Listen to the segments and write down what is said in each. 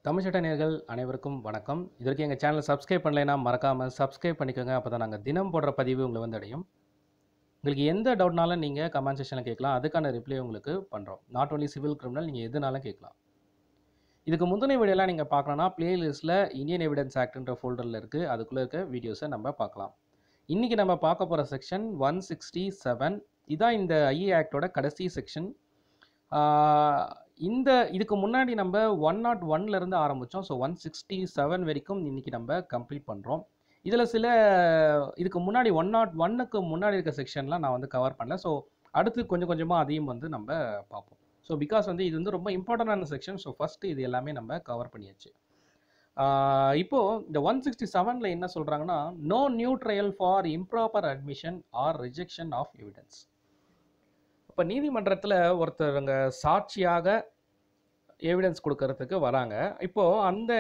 தமிழ்ச்சட்ட நேயர்கள் அனைவருக்கும் வணக்கம். இதற்கு எங்கள் சேனலை சப்ஸ்கிரைப் பண்ணலைன்னா மறக்காமல் சப்ஸ்கிரைப் பண்ணிக்கோங்க. அப்போ தான் நாங்கள் தினம் போடுற பதிவு உங்களை வந்து அடையும். உங்களுக்கு எந்த டவுட்னாலும் நீங்கள் கமெண்ட் செக்ஷனில் கேட்கலாம். அதுக்கான ரிப்ளை உங்களுக்கு பண்ணுறோம். நாட் ஒன்லி சிவில் கிரிமினல், நீங்கள் எதுனாலும் கேட்கலாம். இதுக்கு முந்தின வீடியோலாம் நீங்கள் பார்க்கணுன்னா பிளேலிஸ்ட்டில் இந்தியன் எவிடன்ஸ் ஆக்ட்ன்ற ஃபோல்டரில் இருக்குது. அதுக்குள்ளே இருக்க வீடியோஸை நம்ம பார்க்கலாம். இன்றைக்கி நம்ம பார்க்க போகிற செக்ஷன் 167. இதான் இந்த ஐஏ ஆக்டோட கடைசி செக்ஷன். இதுக்கு முன்னாடி நம்ம 101லேருந்து ஆரம்பித்தோம். ஸோ 167 வரைக்கும் இன்றைக்கி நம்ம கம்ப்ளீட் பண்ணுறோம். இதில் இதுக்கு முன்னாடி 101க்கு முன்னாடி இருக்க செக்ஷன்லாம் நான் வந்து கவர் பண்ணல. ஸோ அடுத்து கொஞ்சம் கொஞ்சமாக அதையும் வந்து நம்ம பார்ப்போம். ஸோ பிகாஸ் வந்து இது வந்து ரொம்ப இம்பார்ட்டண்டான செக்ஷன். ஸோ ஃபஸ்ட்டு இது எல்லாமே நம்ம கவர் பண்ணியாச்சு. இப்போது இந்த 167ல் என்ன சொல்கிறாங்கன்னா, no new trial for improper admission or rejection of evidence. இப்போ நீதிமன்றத்தில் ஒருத்தருங்க சாட்சியாக எவிடன்ஸ் கொடுக்கறதுக்கு வராங்க. இப்போது அந்த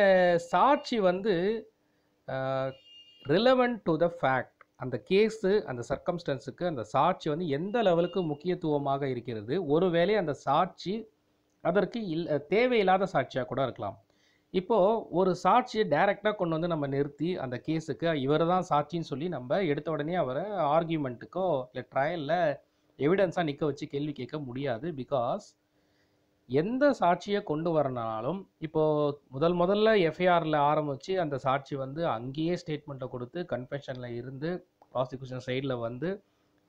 சாட்சி வந்து ரிலவெண்ட் டு த ஃபேக்ட், அந்த கேஸு அந்த சர்க்கம்ஸ்டன்ஸுக்கு அந்த சாட்சி வந்து எந்த லெவலுக்கு முக்கியத்துவமாக இருக்கிறது. ஒருவேளை அந்த சாட்சி அதற்கு தேவையில்லாத சாட்சியாக கூட இருக்கலாம். இப்போது ஒரு சாட்சியை டைரெக்டாக கொண்டு வந்து நம்ம நிறுத்தி அந்த கேஸுக்கு இவர் தான் சாட்சின்னு சொல்லி நம்ம எடுத்த உடனே அவரை ஆர்கியூமெண்ட்டுக்கோ இல்லை ட்ரையலில் எவிடன்ஸாக நிற்க வச்சு கேள்வி கேட்க முடியாது. பிகாஸ் எந்த சாட்சியை கொண்டு வரனாலும் இப்போது முதல்ல எஃப்ஐஆரில் ஆரம்பித்து அந்த சாட்சி வந்து அங்கேயே ஸ்டேட்மெண்ட்டை கொடுத்து கன்ஃபெஷனில் இருந்து ப்ராசிக்யூஷன் சைடில் வந்து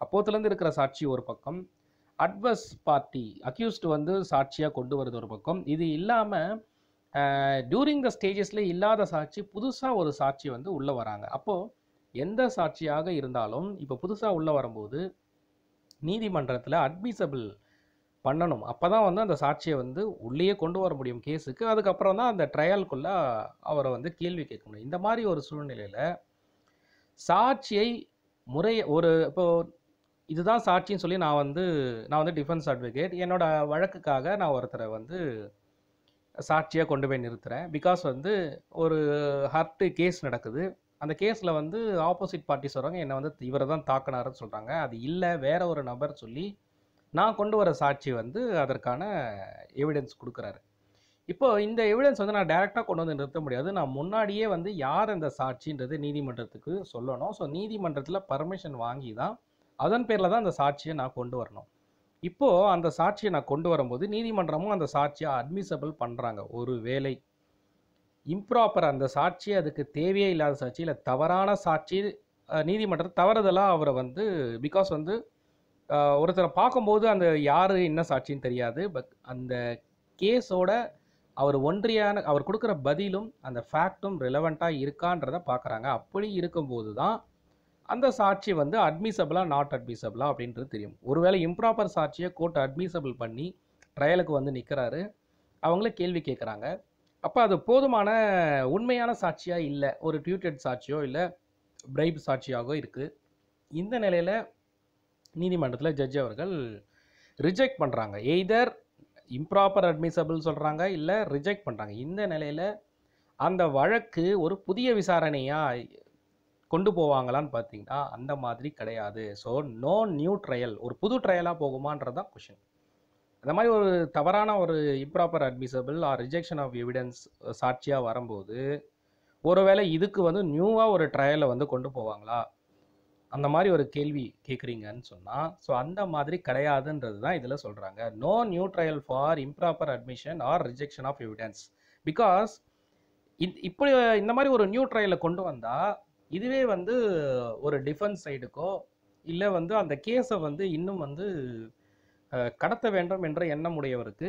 அப்போத்துலேருந்து இருக்கிற சாட்சி ஒரு பக்கம், அட்வர்ஸ் பார்ட்டி அக்யூஸ்டு வந்து சாட்சியாக கொண்டு வரது ஒரு பக்கம். இது இல்லாமல் டியூரிங் த ஸ்டேஜஸில் இல்லாத சாட்சி புதுசாக ஒரு சாட்சி வந்து உள்ளே வராங்க. அப்போது எந்த சாட்சியாக இருந்தாலும் இப்போ புதுசாக உள்ளே வரும்போது நீதிமன்றத்தில் அட்மிசபிள் பண்ணணும். அப்போ தான் வந்து அந்த சாட்சியை வந்து உள்ளேயே கொண்டு வர முடியும் கேஸுக்கு. அதுக்கப்புறம் தான் அந்த ட்ரையலுக்குள்ளே அவரை வந்து கேள்வி கேட்க முடியும். இந்த மாதிரி ஒரு சூழ்நிலையில் சாட்சியை இப்போது இதுதான் சாட்சின்னு சொல்லி நான் வந்து டிஃபென்ஸ் அட்வொகேட் என்னோட வழக்குக்காக நான் ஒருத்தரை வந்து சாட்சியாக கொண்டு போய் நிறுத்துகிறேன். பிகாஸ் வந்து ஒரு ஹர்ட் கேஸ் நடக்குது. அந்த கேஸில் வந்து ஆப்போசிட் பார்ட்டிஸ் வர்றாங்க, என்னை வந்து இவரை தான் தாக்கினாருன்னு சொல்கிறாங்க. அது இல்லை, வேற ஒரு நபர் சொல்லி நான் கொண்டு வர சாட்சி வந்து அதற்கான எவிடன்ஸ் கொடுக்குறாரு. இப்போது இந்த எவிடன்ஸ் வந்து நான் டைரெக்டாக கொண்டு வந்து நிறுத்த முடியாது. நான் முன்னாடியே வந்து யார் அந்த சாட்சின்றது நீதிமன்றத்துக்கு சொல்லணும். ஸோ நீதிமன்றத்தில் பர்மிஷன் வாங்கி தான் அதன் பேரில் தான் அந்த சாட்சியை நான் கொண்டு வரணும். இப்போது அந்த சாட்சியை நான் கொண்டு வரும்போது நீதிமன்றமும் அந்த சாட்சியை அட்மிசபிள் பண்ணுறாங்க. ஒரு வேளை இம்ப்ராப்பர் அந்த சாட்சி அதுக்கு தேவையே இல்லாத சாட்சி இல்லை தவறான சாட்சி, நீதிமன்றம் தவறுதலாக அவரை வந்து பிகாஸ் வந்து ஒருத்தரை பார்க்கும்போது அந்த யார் என்ன சாட்சின்னு தெரியாது. பட் அந்த கேஸோட அவர் கொடுக்குற பதிலும் அந்த ஃபேக்டும் ரிலவெண்ட்டாக இருக்கான்றதை பார்க்குறாங்க. அப்படி இருக்கும்போது தான் அந்த சாட்சி வந்து அட்மிசபிளாக நாட் அட்மிசபிளாக அப்படின்றது தெரியும். ஒருவேளை இம்ப்ராப்பர் சாட்சியை கோர்ட் அட்மிசபிள் பண்ணி ட்ரையலுக்கு வந்து நிற்கிறாரு, அவங்கள கேள்வி கேட்குறாங்க. அப்போ அது போதுமான உண்மையான சாட்சியாக இல்லை, ஒரு டியூட்டட் சாட்சியோ இல்லை பிரைப் சாட்சியாகவோ இருக்குது. இந்த நிலையில் நீதிமன்றத்தில் ஜட்ஜ் அவர்கள் ரிஜெக்ட் பண்ணுறாங்க. எய்தர் இம்ப்ராப்பர் அட்மிசபிள் சொல்கிறாங்க இல்லை ரிஜெக்ட் பண்ணுறாங்க. இந்த நிலையில் அந்த வழக்கு ஒரு புதிய விசாரணையாக கொண்டு போவாங்களான்னு பார்த்தீங்கன்னா அந்த மாதிரி கிடையாது. ஸோ நோ நியூ ட்ரையல், ஒரு புது ட்ரையலாக போகுமான்றது தான் கொஷின். அந்த மாதிரி ஒரு தவறான ஒரு improper admissible or rejection of evidence சாட்சியாக வரும்போது ஒருவேளை இதுக்கு வந்து நியூவாக ஒரு ட்ரையலை வந்து கொண்டு போவாங்களா, அந்த மாதிரி ஒரு கேள்வி கேட்குறீங்கன்னு சொன்னால் ஸோ அந்த மாதிரி கிடையாதுன்றது தான் இதில் சொல்கிறாங்க. No new trial for improper admission or rejection of evidence. Because இப்படி இந்த மாதிரி ஒரு நியூ ட்ரையலை கொண்டு வந்தால் இதுவே வந்து ஒரு டிஃபென்ஸ் சைடுக்கோ இல்லை வந்து அந்த கேஸை வந்து இன்னும் வந்து கடத்த வேண்டும் என்ற எண்ணம் உடையவருக்கு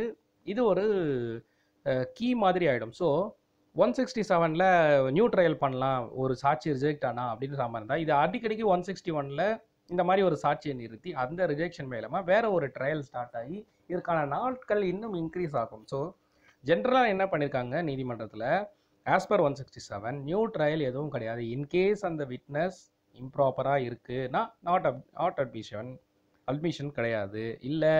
இது ஒரு கீ மாதிரி ஆகிடும். ஸோ 167ல் நியூ ட்ரையல் பண்ணலாம், ஒரு சாட்சி ரிஜெக்ட் ஆனா அப்படின்ற மாதிரி இருந்தால் இது அடிக்கடிக்கு 161ல் இந்த மாதிரி ஒரு சாட்சியை நிறுத்தி அந்த ரிஜெக்ஷன் மேலமாக வேற ஒரு ட்ரையல் ஸ்டார்ட் ஆகி இதற்கான நாட்கள் இன்னும் இன்க்ரீஸ் ஆகும். ஸோ ஜென்ரலாக என்ன பண்ணியிருக்காங்க நீதிமன்றத்தில், ஆஸ் பர் 167 நியூ ட்ரையல் எதுவும் கிடையாது. இன்கேஸ் அந்த விட்னஸ் இம்ப்ராப்பராக இருக்குன்னா நாட் அட்மிஷன் கிடையாது. இல்லை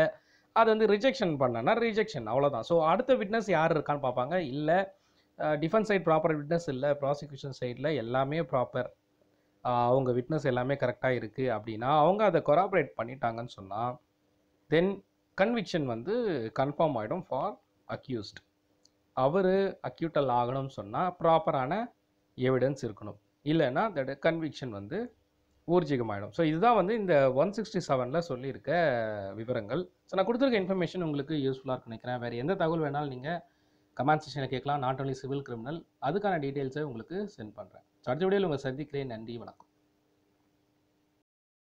அது வந்து ரிஜெக்ஷன் பண்ணனா ரிஜெக்ஷன், அவ்வளோதான். ஸோ அடுத்த விட்னஸ் யார் இருக்கான்னு பார்ப்பாங்க. இல்லை டிஃபென்ஸ் சைட் ப்ராப்பர் விட்னஸ் இல்லை, ப்ராசிக்யூஷன் சைடில் எல்லாமே ப்ராப்பர், அவங்க விட்னஸ் எல்லாமே கரெக்டாக இருக்குது அப்படின்னா அவங்க அதை கொராபரேட் பண்ணிட்டாங்கன்னு சொன்னால் தென் கன்விக்ஷன் வந்து கன்ஃபார்ம் ஆகிடும் ஃபார் அக்யூஸ்ட். அவர் அக்யூட்டல் ஆகணும்னு சொன்னால் ப்ராப்பரான எவிடன்ஸ் இருக்கணும். இல்லைன்னா தட் கன்விக்ஷன் வந்து ஊர்ஜிதமாயிடும். ஸோ இதுதான் வந்து இந்த 167 சொல்லியிருக்க விவரங்கள். ஸோ நான் கொடுத்துருக்க இன்ஃபர்மேஷன் உங்களுக்கு யூஸ்ஃபுல்லாக இருக்குன்னு நினைக்கிறேன். வேறு எந்த தகவல் வேணாலும் நீங்கள் கமெண்ட் செக்ஷனில் கேட்கலாம். நாட் ஒன்லி சிவில் கிரிமினல், அதுக்கான டீட்டெயில்ஸை உங்களுக்கு சென்ட் பண்ணுறேன். ஸோ அடுத்த வீடியோவில் உங்களை சந்திக்கிறேன். நன்றி, வணக்கம்.